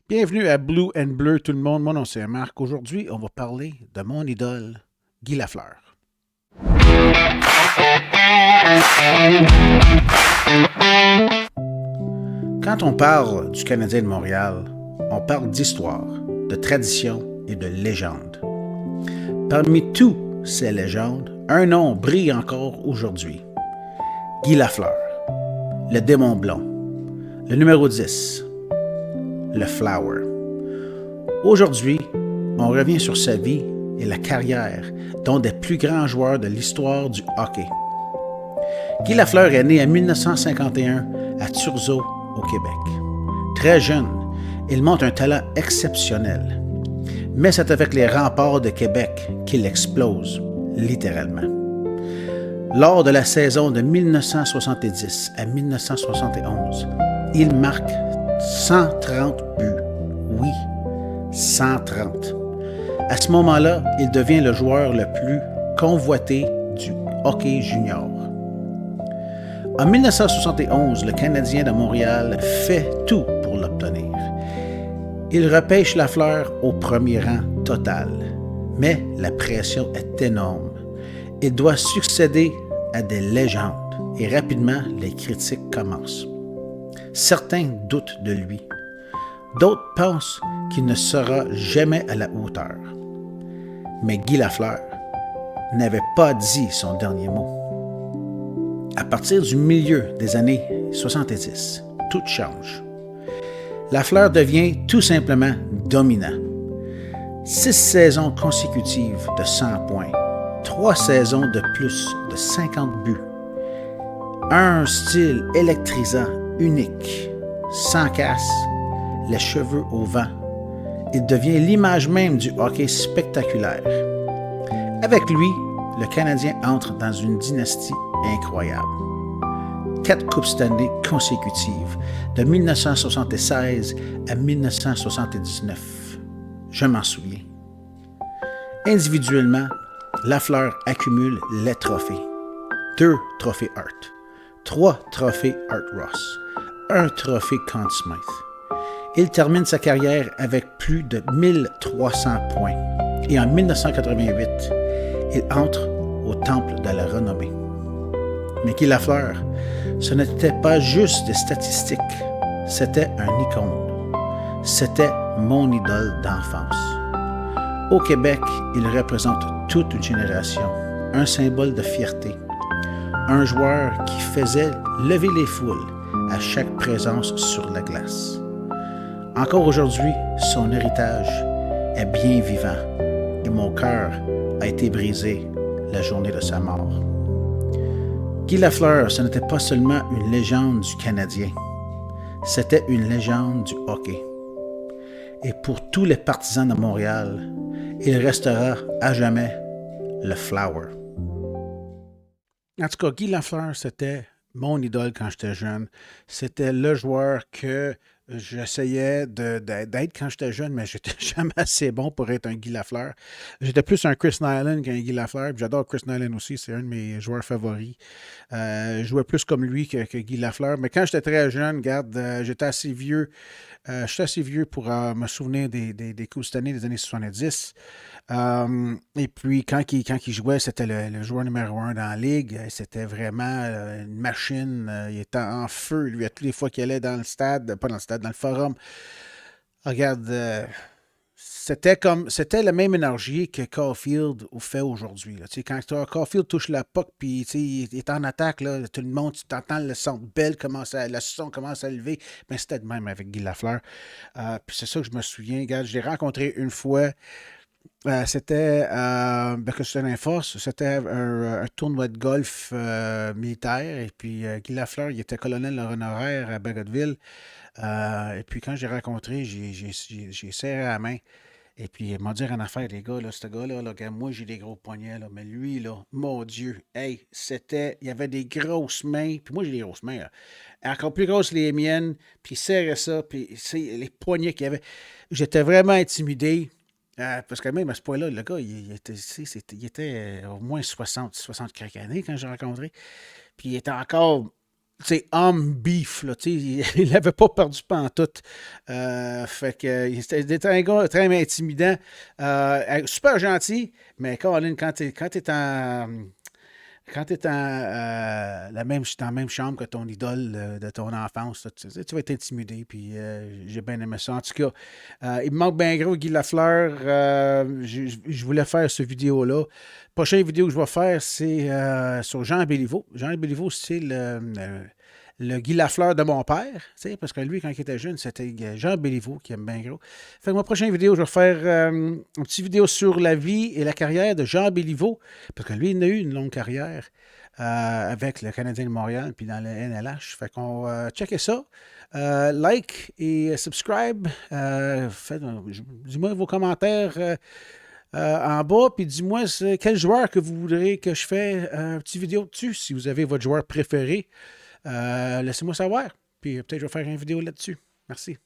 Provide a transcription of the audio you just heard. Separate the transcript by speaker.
Speaker 1: Bienvenue à Blue and Bleu, tout le monde. Mon nom, c'est Marc. Aujourd'hui, on va parler de mon idole, Guy Lafleur. Quand on parle du Canadien de Montréal, on parle d'histoire, de tradition et de légende. Parmi toutes ces légendes, un nom brille encore aujourd'hui. Guy Lafleur, le démon blond, le numéro 10, le Flower. Aujourd'hui, on revient sur sa vie et la carrière d'un des plus grands joueurs de l'histoire du hockey. Guy Lafleur est né en 1951 à Turzeau, au Québec. Très jeune, il montre un talent exceptionnel. Mais c'est avec les remparts de Québec qu'il explose, littéralement. Lors de la saison de 1970 à 1971, il marque 130 buts. Oui, 130. À ce moment-là, il devient le joueur le plus convoité du hockey junior. En 1971, le Canadien de Montréal fait tout pour l'obtenir. Il repêche Lafleur au premier rang total, mais la pression est énorme. Il doit succéder à des légendes et rapidement les critiques commencent. Certains doutent de lui. D'autres pensent qu'il ne sera jamais à la hauteur. Mais Guy Lafleur n'avait pas dit son dernier mot. À partir du milieu des années 70, tout change. Lafleur devient tout simplement dominant. 6 saisons consécutives de 100 points, 3 saisons de plus de 50 buts, un style électrisant, unique, sans casse, les cheveux au vent. Il devient l'image même du hockey spectaculaire. Avec lui, le Canadien entre dans une dynastie incroyable. 4 Coupes Stanley consécutives, de 1976 à 1979. Je m'en souviens. Individuellement, Lafleur accumule les trophées. 2 trophées Hart, 3 trophées Art Ross, 1 trophée Conn Smythe. Il termine sa carrière avec plus de 1300 points. Et en 1988, il entre au Temple de la Renommée. Mais Guy Lafleur, ce n'était pas juste des statistiques, c'était un icône. C'était mon idole d'enfance. Au Québec, il représente toute une génération, un symbole de fierté, un joueur qui faisait lever les foules à chaque présence sur la glace. Encore aujourd'hui, son héritage est bien vivant et mon cœur a été brisé la journée de sa mort. Guy Lafleur, ce n'était pas seulement une légende du Canadien, c'était une légende du hockey. Et pour tous les partisans de Montréal, il restera à jamais le Flower. En tout cas, Guy Lafleur, c'était mon idole quand j'étais jeune. C'était le joueur que j'essayais d'être quand j'étais jeune, mais j'étais jamais assez bon pour être un Guy Lafleur. J'étais plus un Chris Nyland qu'un Guy Lafleur. J'adore Chris Nyland aussi, c'est un de mes joueurs favoris. Je jouais plus comme lui que Guy Lafleur. Mais quand j'étais très jeune, regarde, j'étais assez vieux. J'étais assez vieux pour me souvenir des coups cette année des années 70. Et puis, quand il jouait, c'était le joueur numéro 1 dans la ligue. C'était vraiment une machine. Il était en feu, lui, à toutes les fois qu'il allait dans le stade, pas dans le stade, dans le forum. Regarde, c'était la même énergie que Caulfield fait aujourd'hui. Là. Tu sais, quand Caulfield touche la puck, puis il est en attaque, là, tout le monde, tu t'entends le son belle le son commence à lever. Mais c'était de même avec Guy Lafleur. Puis c'est ça que je me souviens. Regarde, je l'ai rencontré une fois. C'était que c'était dans les forces, c'était un tournoi de golf militaire. Et puis Guy Lafleur, il était colonel honoraire à Bagotville. Et puis quand j'ai rencontré, j'ai serré la main. Et puis il m'a dit en affaire, les gars, là, ce gars-là, là, regarde, moi j'ai des gros poignets, là, mais lui, là, mon Dieu, hey, il y avait des grosses mains, puis moi j'ai des grosses mains, là, encore plus grosses que les miennes, puis il serrait ça, puis les poignets qu'il y avait. J'étais vraiment intimidé. Parce que même à ce point-là, le gars, il était au moins 60 quelques années quand j'ai rencontré. Puis il était encore sais, homme beef, là, tu sais, il n'avait pas perdu pantoute. Fait que c'était un gars très intimidant, super gentil, mais Colin, quand t'es en, quand tu es dans la même chambre que ton idole de ton enfance, là, tu vas être intimidé. Puis j'ai bien aimé ça. En tout cas, il me manque bien gros Guy Lafleur. Je voulais faire cette vidéo-là. Prochaine vidéo que je vais faire, c'est sur Jean Béliveau. Jean Béliveau, c'est le Guy Lafleur de mon père, tu sais, parce que lui, quand il était jeune, c'était Jean Béliveau qui aime bien gros. Fait que ma prochaine vidéo, je vais faire une petite vidéo sur la vie et la carrière de Jean Béliveau, parce que lui, il a eu une longue carrière avec le Canadien de Montréal puis dans le NLH. Fait qu'on va checker ça. Like et subscribe. Dis-moi vos commentaires en bas, puis dis-moi quel joueur que vous voudrez que je fasse une petite vidéo dessus, si vous avez votre joueur préféré. Laissez-moi savoir. Puis peut-être je vais faire une vidéo là-dessus. Merci.